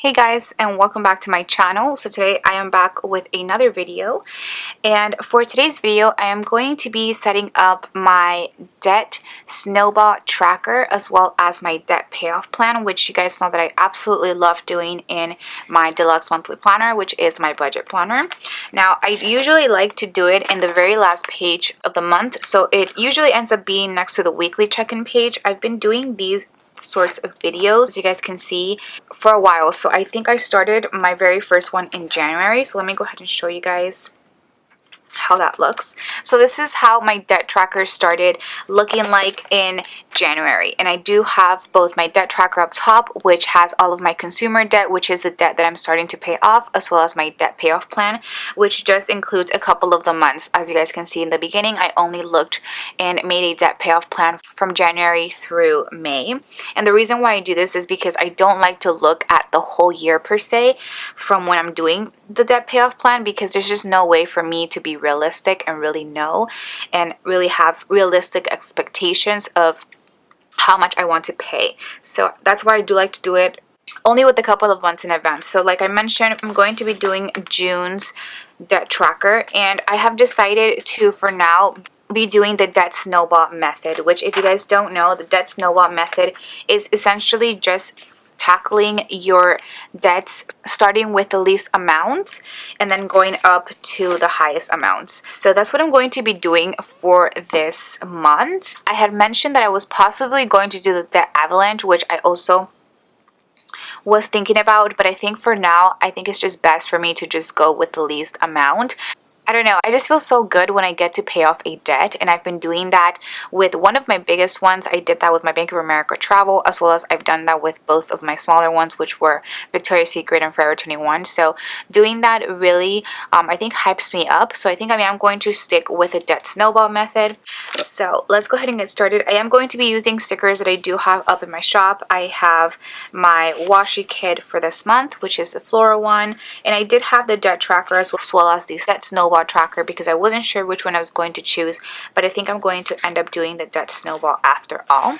Hey guys, and welcome back to my channel. So today I am back with another video, and for today's video I am going to be setting up my debt snowball tracker as well as my debt payoff plan, which you guys know that I absolutely love doing in my deluxe monthly planner, which is my budget planner. Now I usually like to do it in the very last page of the month, so it usually ends up being next to the weekly check-in page. I've been doing these sorts of videos, as you guys can see, for a while. So I think I started my very first one in January. So let me go ahead and show you guys how that looks. So this is how my debt tracker started looking like in January, and I do have both my debt tracker up top, which has all of my consumer debt, which is the debt that I'm starting to pay off, as well as my debt payoff plan, which just includes a couple of the months. As you guys can see in the beginning, I only looked and made a debt payoff plan from January through May. And the reason why I do this is because I don't like to look at the whole year per se from when I'm doing the debt payoff plan, because there's just no way for me to be realistic and really know and really have realistic expectations of how much I want to pay. So that's why I do like to do it only with a couple of months in advance. So like I mentioned, I'm going to be doing June's debt tracker, and I have decided to, for now, be doing the debt snowball method, which, if you guys don't know, the debt snowball method is essentially just tackling your debts starting with the least amount and then going up to the highest amounts. So that's what I'm going to be doing for this month. I had mentioned that I was possibly going to do the debt avalanche, which I also was thinking about, but I think for now, I think it's just best for me to just go with the least amount. I don't know, I just feel so good when I get to pay off a debt, and I've been doing that with one of my biggest ones. I did that with my Bank of America travel, as well as I've done that with both of my smaller ones, which were Victoria's Secret and Forever 21. So doing that really, I think, hypes me up. So I think I am going to stick with the debt snowball method. So let's go ahead and get started. I am going to be using stickers that I do have up in my shop. I have my washi kit for this month, which is the floral one, and I did have the debt tracker as well as the debt snowball tracker, because I wasn't sure which one I was going to choose, but I think I'm going to end up doing the debt snowball after all.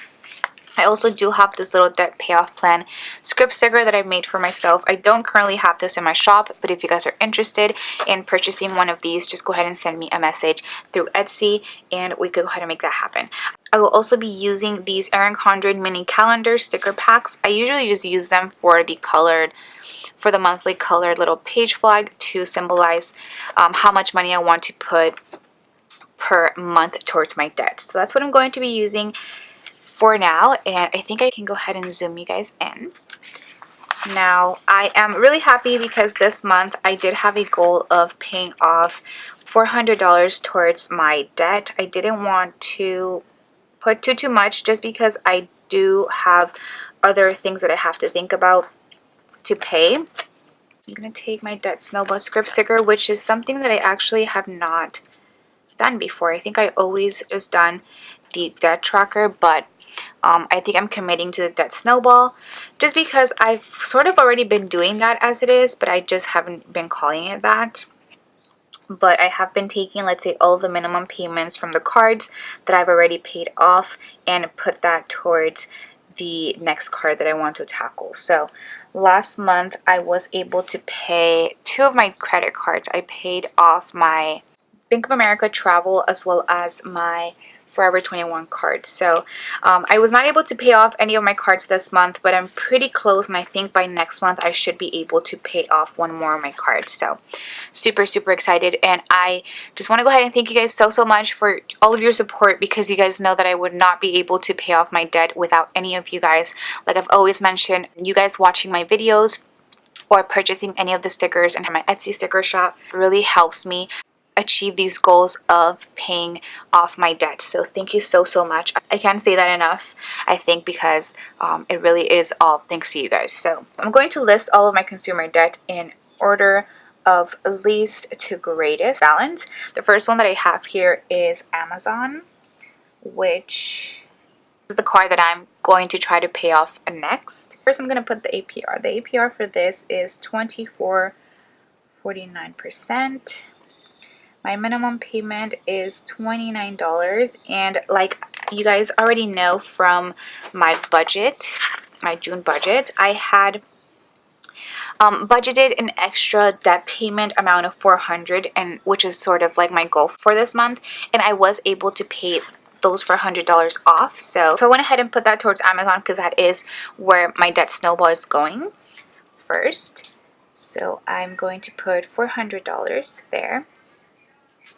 I also do have this little debt payoff plan script sticker that I made for myself. I don't currently have this in my shop, but if you guys are interested in purchasing one of these, just go ahead and send me a message through Etsy and we could go ahead and make that happen. I will also be using these Erin Condren mini calendar sticker packs. I usually just use them for the monthly colored little page flag to symbolize how much money I want to put per month towards my debt. So that's what I'm going to be using for now, and I think I can go ahead and zoom you guys in. Now, I am really happy because this month I did have a goal of paying off $400 towards my debt. I didn't want to put too much, just because I do have other things that I have to think about to pay. I'm going to take my debt snowball script sticker, which is something that I actually have not done before. I think I always just done the debt tracker, but I think I'm committing to the debt snowball just because I've sort of already been doing that as it is, but I just haven't been calling it that. But I have been taking, let's say, all of the minimum payments from the cards that I've already paid off and put that towards the next card that I want to tackle. So last month I was able to pay 2 of my credit cards. I paid off my Bank of America travel as well as my Forever 21 card. So I was not able to pay off any of my cards this month, but I'm pretty close, and I think by next month I should be able to pay off one more of my cards. So super excited, and I just want to go ahead and thank you guys so much for all of your support, because you guys know that I would not be able to pay off my debt without any of you guys. Like I've always mentioned, you guys watching my videos or purchasing any of the stickers and my Etsy sticker shop really helps me achieve these goals of paying off my debt. So thank you so much. I can't say that enough, I think, because it really is all thanks to you guys. So I'm going to list all of my consumer debt in order of least to greatest balance. The first one that I have here is Amazon, which is the card that I'm going to try to pay off next. First, I'm going to put the APR. The APR for this is 24.49%. My minimum payment is $29, and like you guys already know from my budget, my June budget, I had budgeted an extra debt payment amount of $400, and which is sort of like my goal for this month, and I was able to pay those $400 off. So I went ahead and put that towards Amazon because that is where my debt snowball is going first. So I'm going to put $400 there.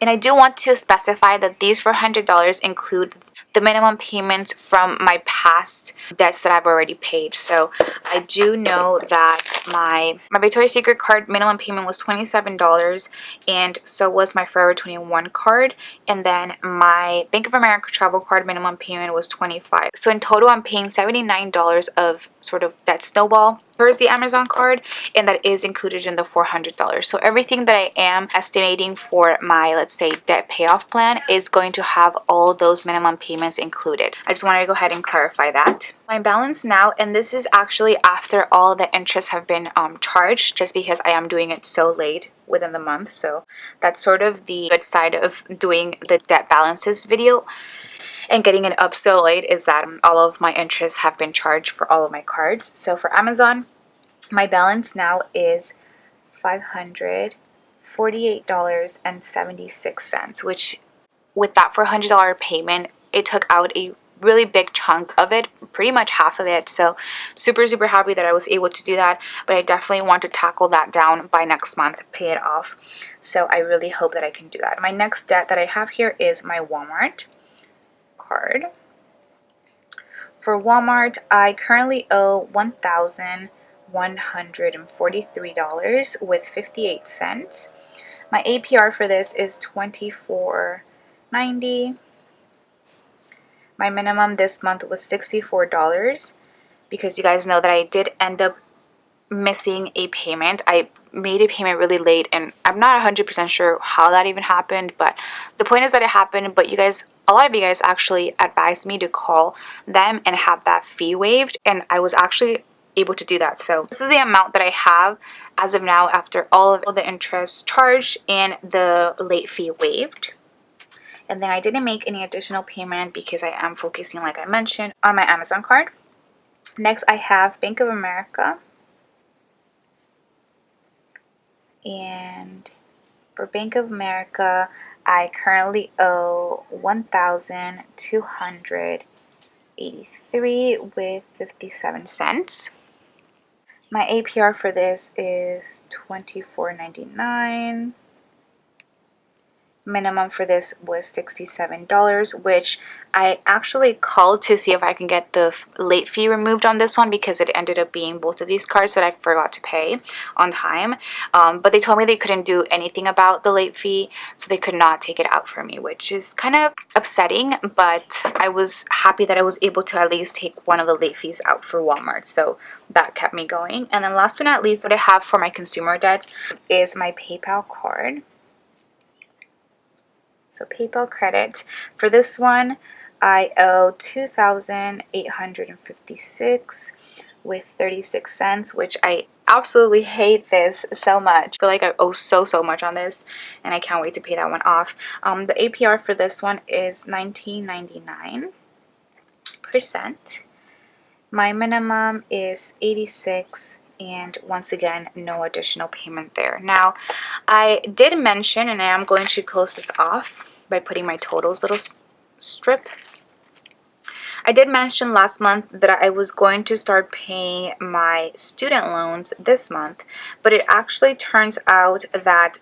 And I do want to specify that these $400 include the minimum payments from my past debts that I've already paid. So I do know that my Victoria's Secret card minimum payment was $27, and so was my Forever 21 card, and then my Bank of America travel card minimum payment was $25. So in total I'm paying $79 of sort of debt snowball towards the Amazon card, and that is included in the $400. So everything that I am estimating for my, let's say, debt payoff plan is going to have all those minimum payments included. I just wanted to go ahead and clarify that. My balance now, and this is actually after all the interests have been charged, just because I am doing it so late within the month. So that's sort of the good side of doing the debt balances video and getting it up so late, is that all of my interests have been charged for all of my cards. So for Amazon, my balance now is $548.76, which with that $400 payment, it took out a really big chunk of it, pretty much half of it. So super happy that I was able to do that, but I definitely want to tackle that down by next month, pay it off. So I really hope that I can do that. My next debt that I have here is my Walmart card. For Walmart, I currently owe $1,143 with 58 cents. My APR for this is $24.90. My minimum this month was $64, because you guys know that I did end up missing a payment. I made a payment really late, and I'm not 100% sure how that even happened, but the point is that it happened. But you guys, a lot of you guys actually advised me to call them and have that fee waived, and I was actually able to do that. So this is the amount that I have as of now after all of the interest charged and the late fee waived. And then I didn't make any additional payment because I am focusing, like I mentioned, on my Amazon card. Next, I have Bank of America. And for Bank of America, I currently owe $1,283 with 57 cents. My APR for this is $24.99. Minimum for this was $67, which I actually called to see if I can get the late fee removed on this one, because it ended up being both of these cards that I forgot to pay on time. But they told me they couldn't do anything about the late fee, so they could not take it out for me, which is kind of upsetting, but I was happy that I was able to at least take one of the late fees out for Walmart, so that kept me going. And then last but not least, what I have for my consumer debt is my PayPal card. So PayPal credit. For this one, I owe $2,856 with 36 cents, which I absolutely hate this so much. I feel like I owe so much on this, and I can't wait to pay that one off. The APR for this one is 19.99%. My minimum is 86, and once again, no additional payment there. Now, I did mention, and I am going to close this off by putting my totals little strip. I did mention last month that I was going to start paying my student loans this month, but it actually turns out that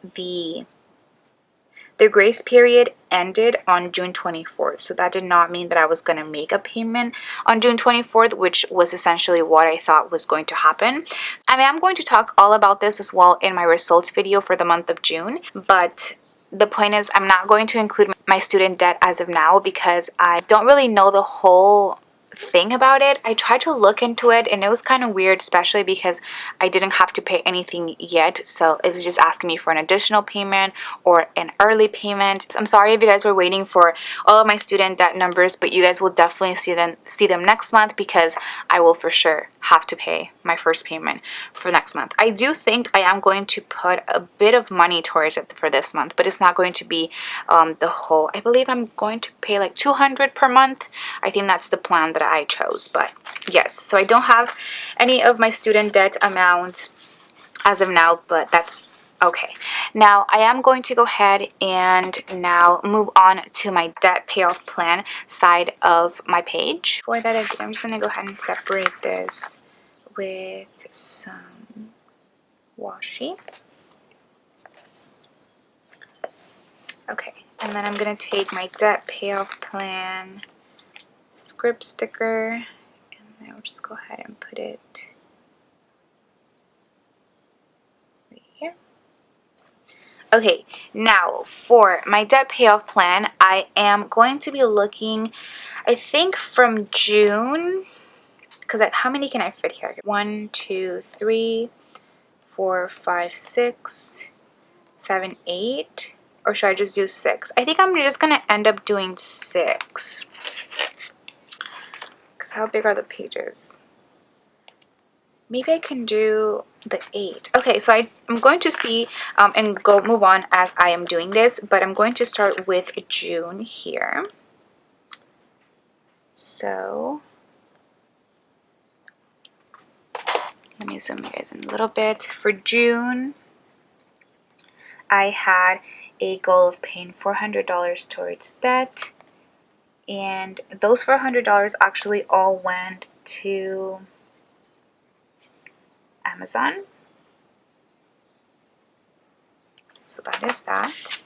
their grace period ended on June 24th. So that did not mean that I was going to make a payment on June 24th, which was essentially what I thought was going to happen. I mean, I'm going to talk all about this as well in my results video for the month of June, but the point is I'm not going to include my student debt as of now because I don't really know the whole thing about it. I tried to look into it, and it was kind of weird, especially because I didn't have to pay anything yet, so it was just asking me for an additional payment or an early payment. I'm sorry if you guys were waiting for all of my student debt numbers, but you guys will definitely see them next month, because I will for sure have to pay my first payment for next month. I do think I am going to put a bit of money towards it for this month, but it's not going to be the whole. I believe I'm going to pay like $200 per month. I think that's the plan that I chose. But yes, so I don't have any of my student debt amounts as of now, but that's okay. Now I am going to go ahead and now move on to my debt payoff plan side of my page. For that, I'm just going to go ahead and separate this with some washi. Okay, and then I'm going to take my debt payoff plan script sticker, and I'll just go ahead and put it right here. Okay, now for my debt payoff plan, I am going to be looking, I think from June, because how many can I fit here? 1, 2, 3, 4, 5, 6, 7, 8, or should I just do 6? I think I'm just going to end up doing 6, because how big are the pages? Maybe I can do the 8. Okay, so I'm going to see and go move on as I am doing this, but I'm going to start with June here. So let me zoom you guys in a little bit. For June, I had a goal of paying $400 towards debt, and those $400 actually all went to Amazon. So that is that.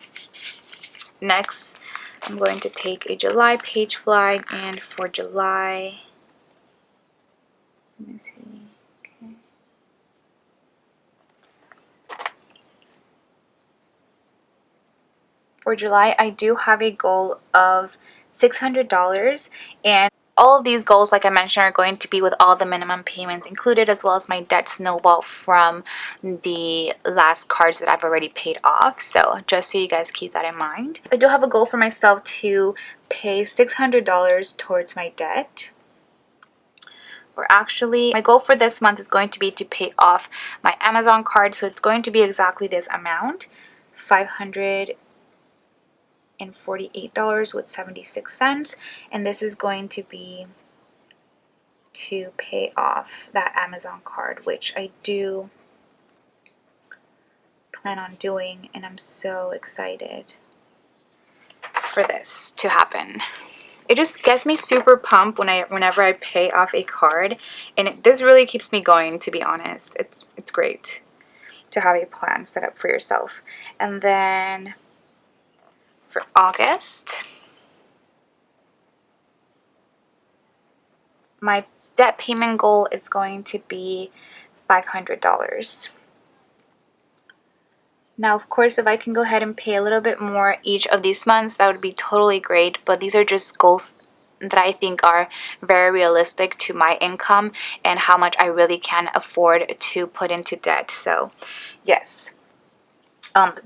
Next, I'm going to take a July page flag, and for July, let me see. Okay. For July, I do have a goal of $600, and all of these goals, like I mentioned, are going to be with all the minimum payments included, as well as my debt snowball from the last cards that I've already paid off. So just so you guys keep that in mind. I do have a goal for myself to pay $600 towards my debt. Or actually, my goal for this month is going to be to pay off my Amazon card. So it's going to be exactly this amount, $548.76, and this is going to be to pay off that Amazon card, which I do plan on doing, and I'm so excited for this to happen. It just gets me super pumped whenever I pay off a card, and this really keeps me going, to be honest. It's great to have a plan set up for yourself. And then for August, my debt payment goal is going to be $500. Now, of course, if I can go ahead and pay a little bit more each of these months, that would be totally great. But these are just goals that I think are very realistic to my income and how much I really can afford to put into debt. So, yes.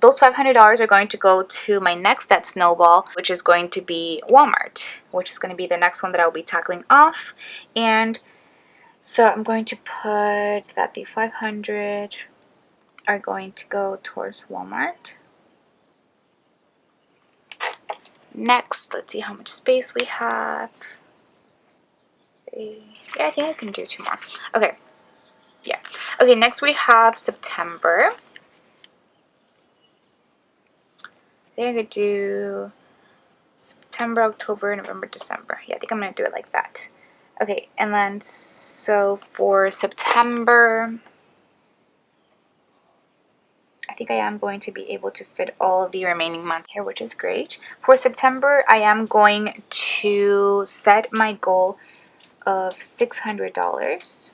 Those $500 are going to go to my next debt snowball, which is going to be Walmart, which is going to be the next one that I'll be tackling off. And so I'm going to put that the 500 are going to go towards Walmart. Next, let's see how much space we have. Yeah, I think I can do 2 more. Okay. Yeah. Okay, next we have September. I think I could do September, October, November, December. Yeah, I think I'm going to do it like that. Okay, and then so for September, I think I am going to be able to fit all of the remaining months here, which is great. For September, I am going to set my goal of $600.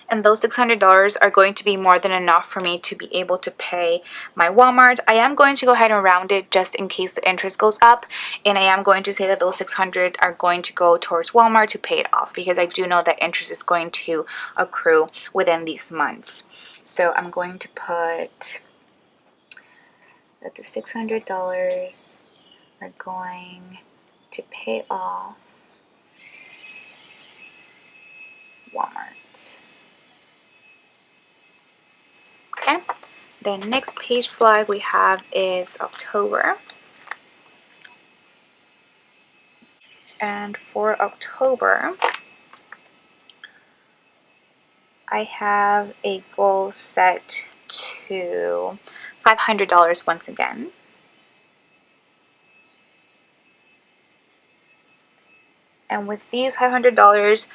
And those $600 are going to be more than enough for me to be able to pay my Walmart. I am going to go ahead and round it just in case the interest goes up, and I am going to say that those $600 are going to go towards Walmart to pay it off, because I do know that interest is going to accrue within these months. So I'm going to put that the $600 are going to pay off Walmart. Okay, the next page flag we have is October. And for October, I have a goal set to $500 once again. And with these $500,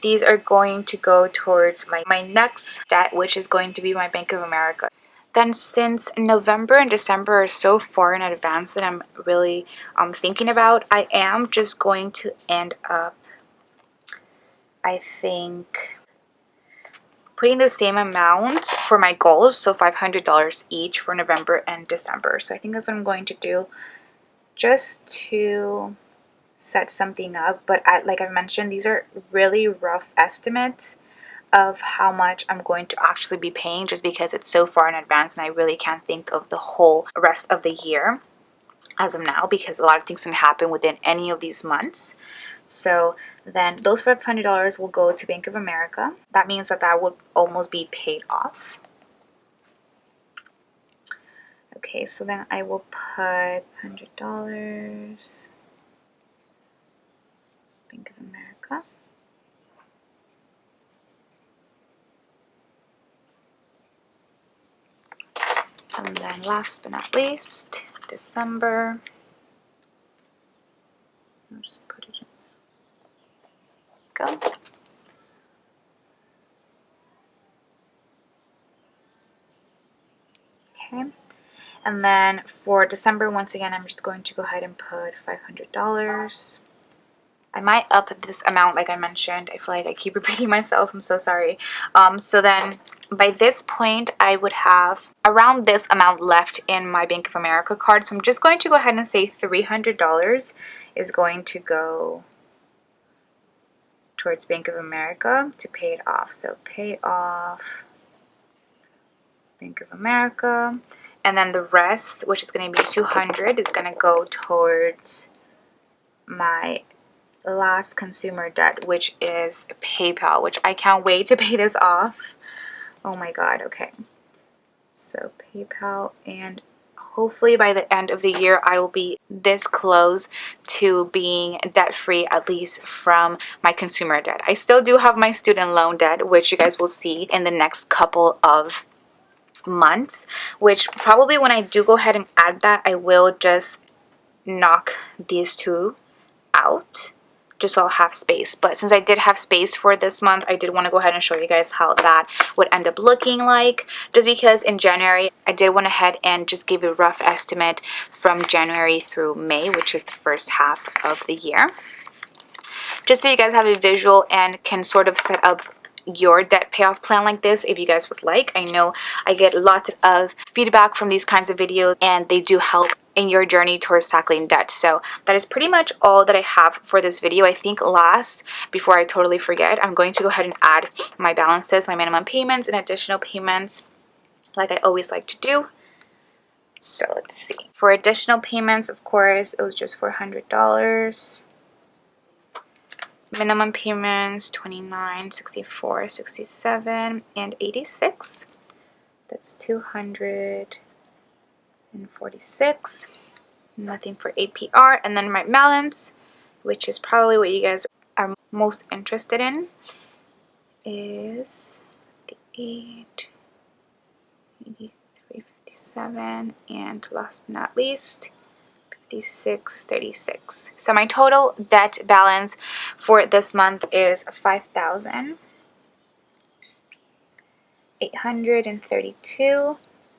these are going to go towards my next debt, which is going to be my Bank of America. Then since November and December are so far in advance that I'm really thinking about, I am just going to end up, I think, putting the same amount for my goals, so $500 each for November and December. So I think that's what I'm going to do, just to set something up. But like I mentioned, these are really rough estimates of how much I'm going to actually be paying, just because it's so far in advance and I really can't think of the whole rest of the year as of now, because a lot of things can happen within any of these months. So then those $500 will go to Bank of America. That means that that would almost be paid off. Okay, so then I will put $100 Bank of America. And then last but not least, December. I'll just put it in. Go. Okay. And then for December, once again, I'm just going to go ahead and put $500. I might up this amount, like I mentioned. I feel like I keep repeating myself. I'm so sorry. So then by this point, I would have around this amount left in my Bank of America card. So I'm just going to go ahead and say $300 is going to go towards Bank of America to pay it off. So pay off Bank of America. And then the rest, which is going to be $200, is going to go towards my last consumer debt, which is PayPal, which I can't wait to pay this off. Oh my god. Okay, so PayPal, and hopefully by the end of the year I will be this close to being debt free, at least from my consumer debt. I still do have my student loan debt, which you guys will see in the next couple of months, which probably when I do go ahead and add that, I will just knock these two out just so I'll have space. But since I did have space for this month, I did want to go ahead and show you guys how that would end up looking like, just because in January I did went ahead and just give a rough estimate from January through May, which is the first half of the year, just so you guys have a visual and can sort of set up your debt payoff plan like this if you guys would like. I know I get lots of feedback from these kinds of videos and they do help in your journey towards tackling debt. So that is pretty much all that I have for this video. I think last, before I totally forget, I'm going to go ahead and add my balances, my minimum payments and additional payments like I always like to do. So let's see. For additional payments, of course, it was just $400. Minimum payments $29, $64, $67, and $86. That's $246. Nothing for APR. And then my balance, which is probably what you guys are most interested in, is the 83, 57, and last but not least, 56.36. So my total debt balance for this month is $5,832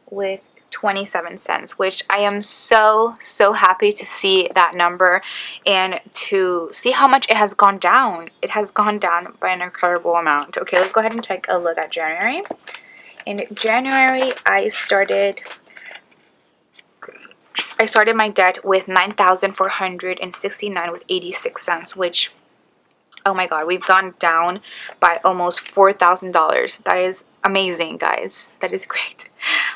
with 27 cents, which I am so happy to see that number and to see how much it has gone down. It has gone down by an incredible amount. Okay, let's go ahead and take a look at January. In January, I started my debt with $9,469 with 86 cents, which, oh my god, we've gone down by almost $4,000. That is amazing, guys. That is great.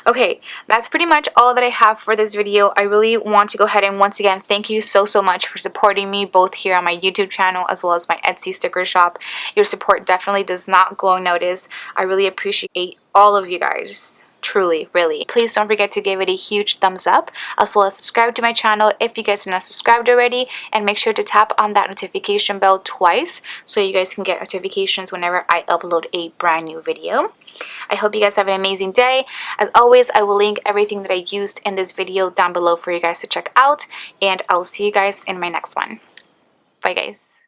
Okay, that's pretty much all that I have for this video. I really want to go ahead and once again thank you so much for supporting me, both here on my YouTube channel as well as my Etsy sticker shop. Your support definitely does not go unnoticed. I really appreciate all of you guys. truly, really. Please don't forget to give it a huge thumbs up, as well as subscribe to my channel if you guys are not subscribed already, and make sure to tap on that notification bell twice so you guys can get notifications whenever I upload a brand new video. I hope you guys have an amazing day. As always, I will link everything that I used in this video down below for you guys to check out, and I'll see you guys in my next one. Bye guys.